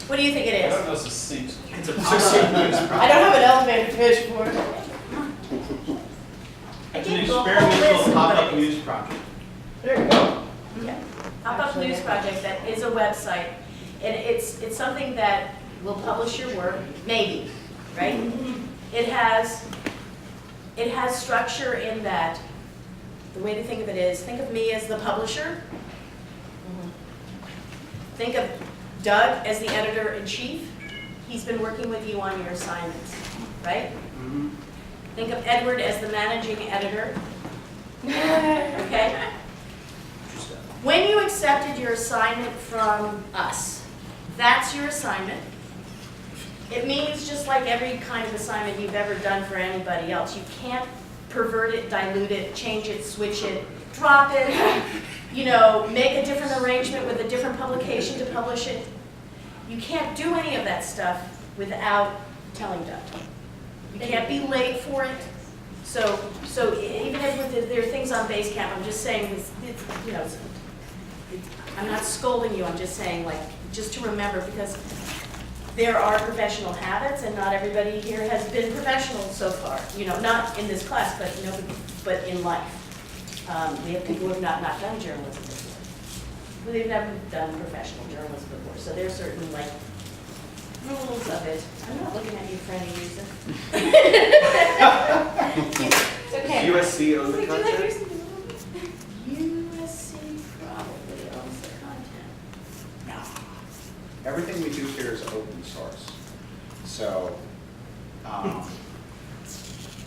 What do you think it I is? don't know succinct. It's a succinct news I project. don't have an elevator pitch for it. I It's an gave you a whole experimental list, pop-up but it- news project. There you go. Yeah, pop-up news project that is a website, and it's something that will publish your work, maybe, right? It has structure in that, the way to think of it is, think of me as the publisher. Think of Doug as the editor-in-chief. He's been working with you on your assignments, right? Mhm. Think of Edward as the managing editor. Okay? Interesting. When you accepted your assignment from us, that's your assignment. It means just like every kind of assignment you've ever done for anybody else, you can't pervert it, dilute it, change it, switch it, drop it, make a different arrangement with a different publication to publish it. You can't do any of that stuff without telling Doug. You can't be late for it. So even if there are things on Basecamp, I'm just saying, I'm not scolding you, I'm just saying, just to remember, because there are professional habits, and not everybody here has been professional so far. Not in this class, but in life. We have people who have not done journalism before. They've never done professional journalism before, so there's certain rules of it. I'm not looking at you, Franny Houston. It's okay. USC owns the Like, do you like project? yours? USC probably owns the content. No. Everything we do here is open source. So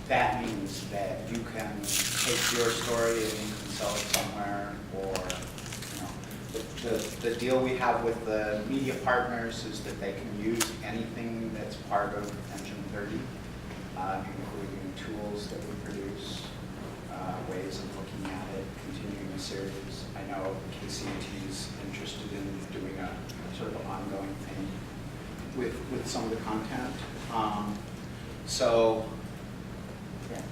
that means that you can take your story and you can sell it somewhere, or the deal we have with the media partners is that they can use anything that's part of Engine 30, including tools that we produce, ways of looking at it, continuing the series. I know KCMT is interested in doing a sort of ongoing thing with some of the content. Yeah.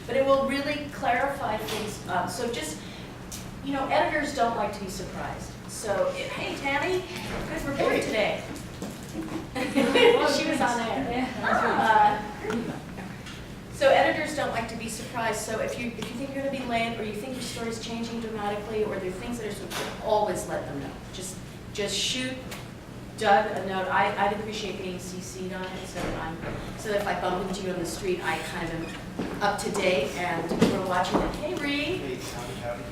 But it will really clarify things. So just, editors don't like to be surprised. So, hey, Tammy, good report Hey. today. She was on there. So editors don't like to be surprised. So if you think you're going to be late, or you think your story's changing dramatically, or there are things that are always let them know. Just shoot Doug a note. I'd appreciate being CC'd on it, so if I bump into you on the street, I kind of am up to date, and we're watching it. Hey, Ree. Hey, howdy.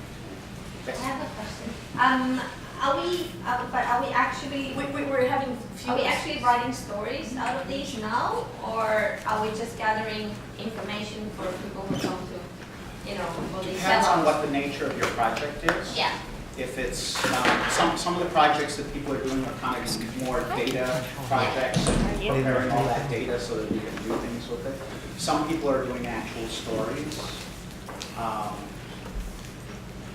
I have a question. Are we actually We're having few. are we actually writing stories out of these now, or are we just gathering information for people who come to, for these Depends on seminars? what the nature of your project is. Yeah. If it's, some of the projects that people are doing are kind of more data projects, and preparing all that data so that we can do things with it. Some people are doing actual stories.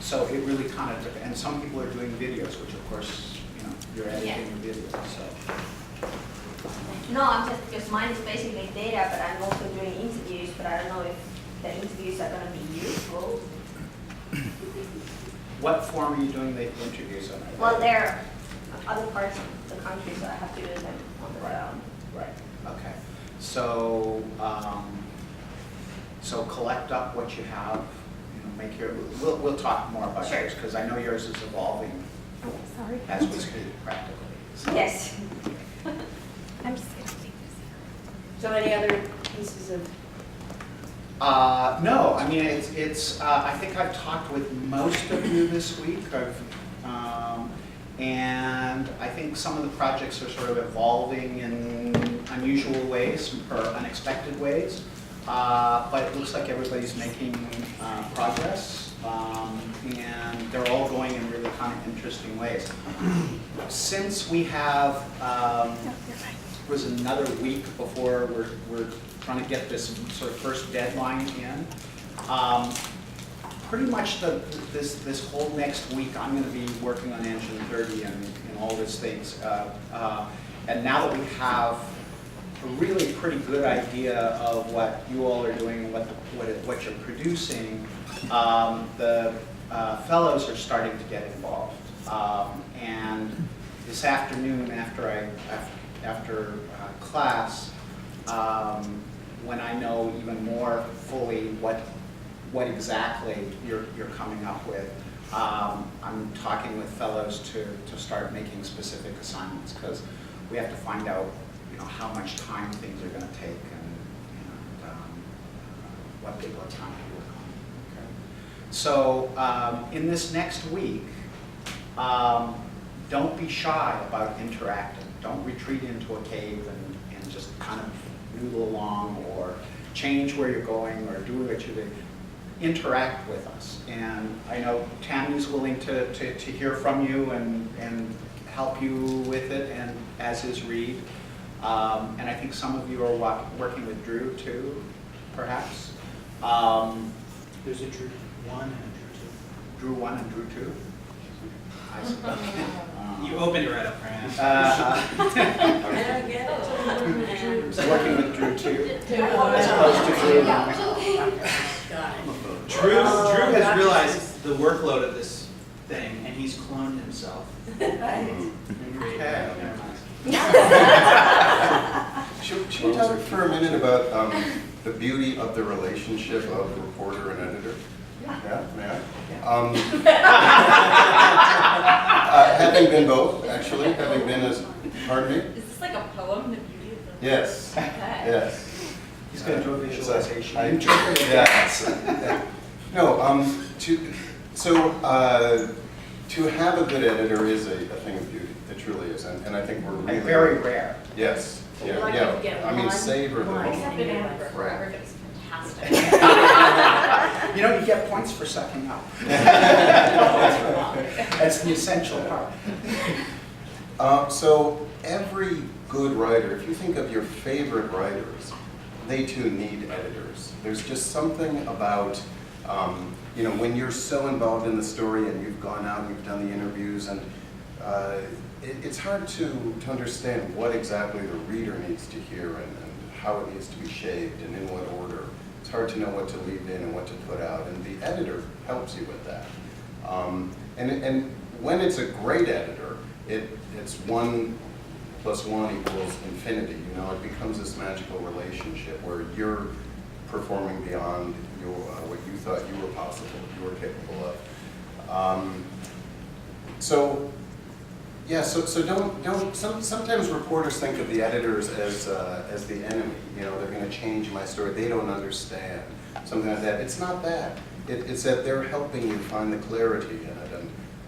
So it really kind of depends. And some people are doing videos, which of course, you're editing a video, so. No, I'm just, because mine is basically data, but I'm also doing interviews, but I don't know if the interviews are going to be useful. What form are you doing the interviews on? Well, there are other parts of the country, so I have to do them on the ground. Right, okay. So, so collect up what you have, make your, we'll talk more about Sure. yours, because I know yours is evolving Sorry. as we speak practically. So- Yes. I'm just gonna take this. So any other pieces of? No, I mean, I think I've talked with most of you this week. And I think some of the projects are sort of evolving in unusual ways or unexpected ways. But it looks like everybody's making progress. And they're all going in really kind of interesting ways. Since we have, was another week before we're trying to get this sort of first deadline in. Pretty much this whole next week, I'm going to be working on Engine 30 and all these things. And now that we have a really pretty good idea of what you all are doing, what you're producing, the fellows are starting to get involved. And this afternoon, after after class, when I know even more fully what exactly you're coming up with. I'm talking with fellows to start making specific assignments, because we have to find out, how much time things are going to take and what people have time to work on. Okay. So in this next week, don't be shy about interacting. Don't retreat into a cave and just kind of noodle along or change where you're going or do what you do. Interact with us. And I know Tammy's willing to hear from you and help you with it, and as is Reed. And I think some of you are working with Drew too, perhaps. There's a Drew 1 and a Drew 1 and Drew 2. I see. Drew 2. You opened it right up, Fran. I don't get it. So working with Drew 2 as opposed to Drew 1. Got it. Drew has realized the workload of this thing, and he's cloned himself. Okay. Should we talk for a minute about the beauty of the relationship of reporter and editor? Yeah, may I? Having been both, actually, having been as, pardon me? Is this like a poem, The Beauty of the... Yes, Okay. yes. He's going to do a visualization. Yeah. No, to have a good editor is a thing of beauty. It truly is, and I think we're really Very rare. Yes, You're lucky to get yeah. I mean, one savor the line. moment. Except in Ann Arbor, where Right. everybody's fantastic. You get points for sucking up. That's the essential part. So every good writer, if you think of your favorite writers, they too need editors. There's just something about, when you're so involved in the story and you've gone out and you've done the interviews, and it's hard to understand what exactly the reader needs to hear and how it needs to be shaped and in what order. It's hard to know what to leave in and what to put out, and the editor helps you with that. And when it's a great editor, it's 1 + 1 = infinity. It becomes this magical relationship where you're performing beyond what you thought you were possible, you were capable of. So don't. Sometimes reporters think of the editors as the enemy. They're going to change my story. They don't understand something like that. It's not that. It's that they're helping you find the clarity in it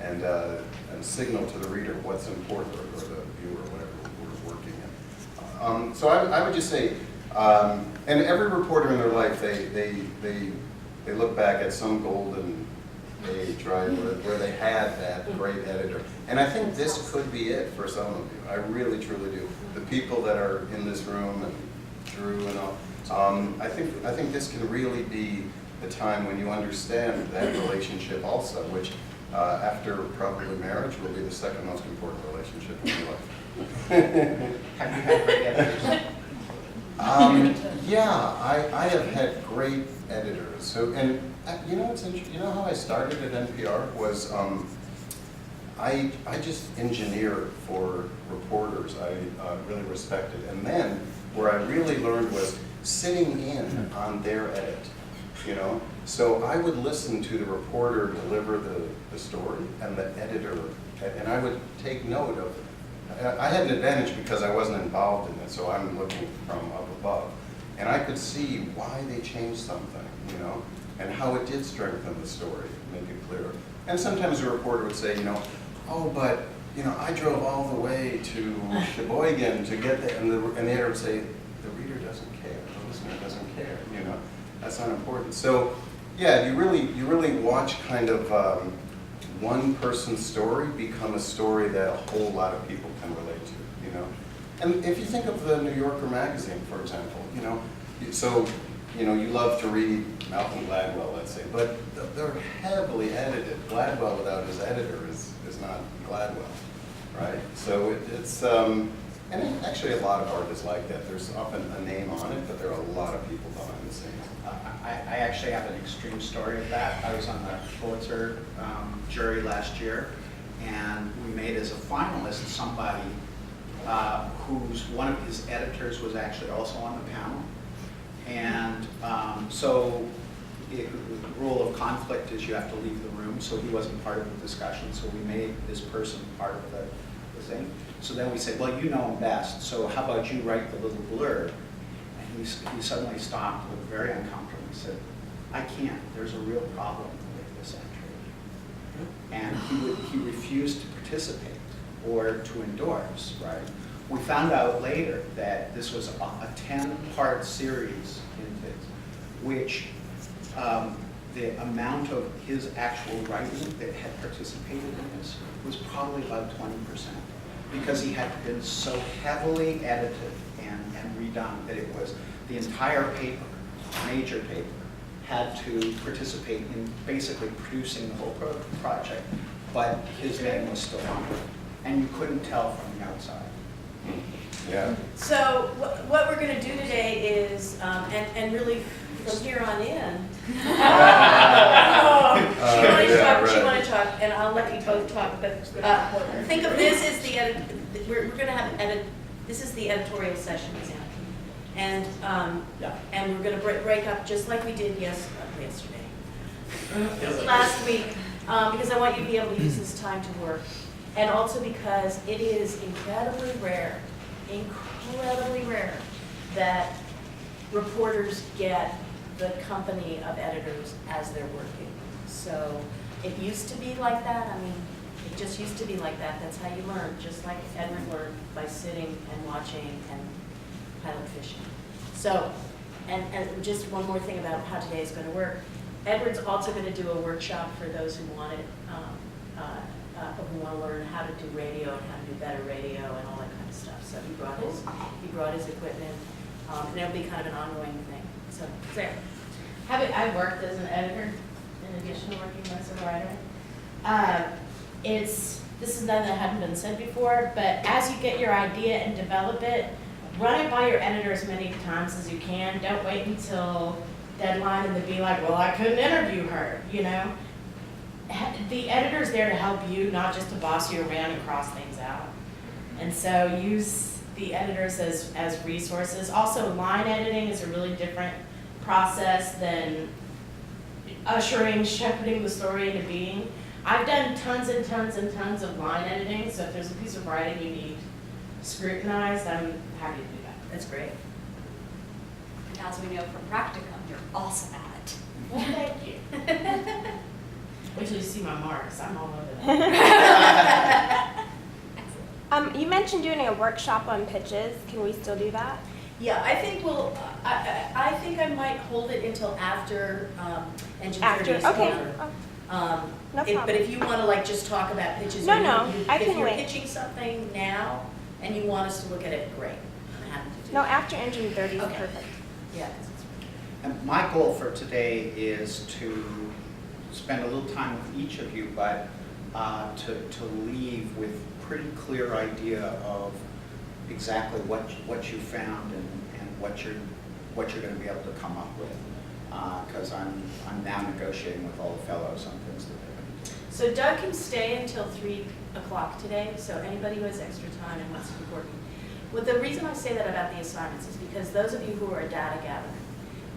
and signal to the reader what's important, or the viewer, whatever we're working in. So I would just say, and every reporter in their life, they look back at some golden age, right, where they had that great editor. And I think this could be it for some of you. I really, truly do. The people that are in this room, and Drew and all, I think this can really be the time when you understand that relationship also, which after probably marriage will be the second most important relationship in your life. Have you had great editors? Yeah, I have had great editors. So, and it's interesting. You know how I started at NPR was I just engineered for reporters I really respected, and then where I really learned was sitting in on their edit. So I would listen to the reporter deliver the story and the editor, and I would take note of. I had an advantage because I wasn't involved in it, so I'm looking from up above. And I could see why they changed something, and how it did strengthen the story, make it clearer. And sometimes a reporter would say, oh, but, I drove all the way to Sheboygan to get there, and the editor would say, the reader doesn't care, the listener doesn't care, that's not important. So, yeah, you really watch kind of one person's story become a story that a whole lot of people can relate to, And if you think of the New Yorker magazine, for example, so, you love to read Malcolm Gladwell, let's say, but they're heavily edited. Gladwell without his editor is not Gladwell, right? So it's, and actually a lot of art is like that. There's often a name on it, but there are a lot of people behind the scenes. I actually have an extreme story of that. I was on the Pulitzer jury last year, and we made as a finalist somebody one of his editors was actually also on the panel. And so the rule of conflict is you have to leave the room, so he wasn't part of the discussion, so we made this person part of the thing. So then we said, well, you know him best, so how about you write the little blurb? And he suddenly stopped, looked very uncomfortable, and said, I can't, there's a real problem with this entry. And he refused to participate or to endorse, right? We found out later that this was a 10-part series in this, which the amount of his actual writing that had participated in this was probably about 20%, because he had been so heavily edited and redone that it was the entire paper, major paper, had to participate in basically producing the whole project, but his name was still on it, and you couldn't tell from the outside. Yeah. So what we're going to do today is, and really from here on in, she wanted to talk, and I'll let you both talk, but think of this as we're going to have this is the editorial session example. And and we're going to break up just like we did yesterday, last week, because I want you to be able to use this time to work. And also because it is incredibly rare that reporters get the company of editors as they're working. So it used to be like that. I mean, it just used to be like that. That's how you learn, just like Edward learned by sitting and watching and pilot fishing. So, and just one more thing about how today is going to work. Edward's also going to do a workshop for those who want it. Who want to learn how to do radio and how to do better radio and all that kind of stuff. So he brought his equipment, and it'll be kind of an ongoing thing. So Sarah, I worked as an editor in addition to working as a writer. This is nothing that hadn't been said before, but as you get your idea and develop it, run it by your editor as many times as you can. Don't wait until deadline and then be like, well, I couldn't interview her, you know. The editor's there to help you, not just to boss you around and cross things out. And so use the editors as resources. Also, line editing is a really different process than shepherding the story into being. I've done tons and tons and tons of line editing, so if there's a piece of writing you need scrutinized, I'm happy to do that. that's great. And as we know from practicum, you're awesome at it. Well, thank you. Wait till you see my marks. I'm all over that. You mentioned doing a workshop on pitches. Can we still do that? Yeah, I think I think I might hold it until after Engine 30 is Okay. over. No But problem. if you want to like just talk about pitches, No, or no, I if can you're wait. pitching something now and you want us to look at it, great. I'm happy to do No, that. after Engine 30 is Okay. perfect. Yeah. And my goal for today is to spend a little time with each of you, but to leave with pretty clear idea of exactly what you found and what you're going to be able to come up with. Because I'm now negotiating with all the fellows on things that they're going to do. So Doug can stay until 3 o'clock today, so anybody who has extra time and wants to be working. Well, the reason I say that about the assignments is because those of you who are data gathering,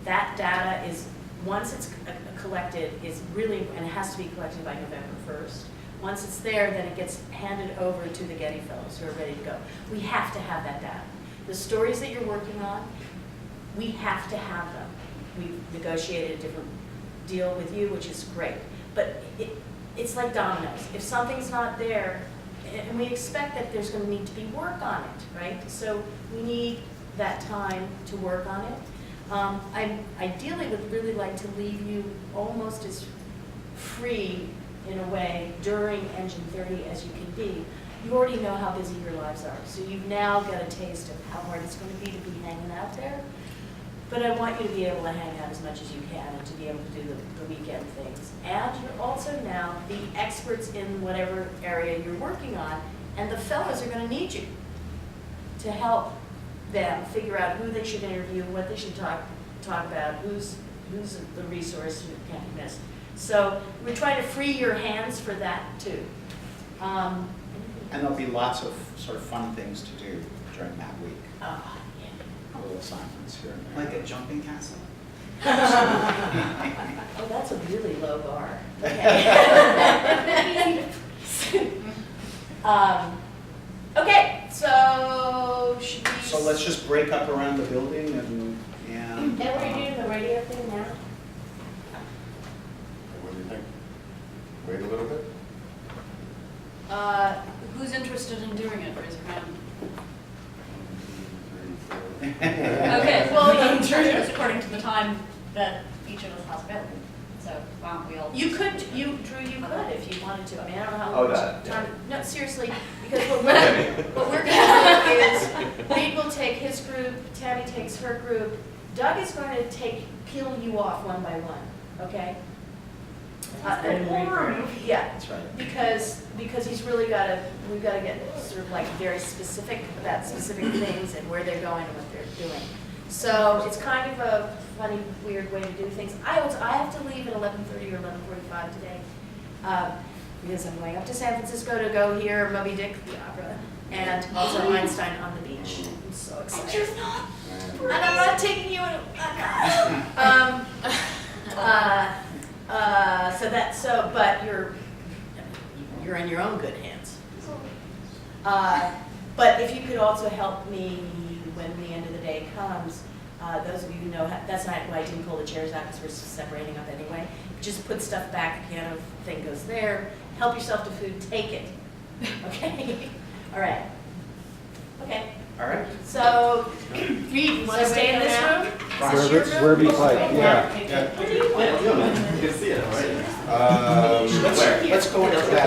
that data is, once it's collected, is really, and it has to be collected by November 1st. Once it's there, then it gets handed over to the Getty Fellows who are ready to go. We have to have that data. The stories that you're working on, we have to have them. We've negotiated a different deal with you, which is great. But it's like dominoes. If something's not there, and we expect that there's going to need to be work on it, right? So we need that time to work on it. I ideally would really like to leave you almost as free in a way during Engine 30 as you can be. You already know how busy your lives are, so you've now got a taste of how hard it's going to be hanging out there. But I want you to be able to hang out as much as you can and to be able to do the weekend things. And you're also now the experts in whatever area you're working on, and the fellows are going to need you to help them figure out who they should interview, what they should talk about, who's the resource who can't be missed. So we're trying to free your hands for that too. Anything And there'll be lots of sort of fun things to do during that week. Oh, yeah. Little assignments here and there. Like a jumping castle? Oh, that's a really low bar. Okay. Okay, so should we? So let's just break up around the building and. And we're doing the radio thing now? What do you think? Wait a little bit? Who's interested in doing it, raise your hand. 1, 2, 3, 4. Okay, well, I'm sure it's according to the time that each of us has available, so why don't we all? You could, Drew, you could if you wanted to. I mean, I don't know how Oh, much that, yeah. time. No, seriously, because what we're gonna do is, Reed will take his group, Tammy takes her group. Doug is going to peel you off one by one, okay? Yeah, That's right. because he's really we've gotta get sort of like very specific about specific things and where they're going and what they're doing. So it's kind of a funny, weird way to do things. I have to leave at 11:30 or 11:45 today, because I'm going up to San Francisco to go hear Moby Dick, the opera, and also Einstein on the beach. I'm so excited. And I'm not taking you in. But you're in your own good hands. But if you could also help me when the end of the day comes, those of you who know, that's not why I didn't pull the chairs out, because we're separating up anyway. Just put stuff back, the piano thing goes there, help yourself to food, take it. Okay? All right. Okay. All right. So, Reed, you want to stay in this room? Is this your room? Wherever you'd like, yeah. What do you want? Let's Let's go into that.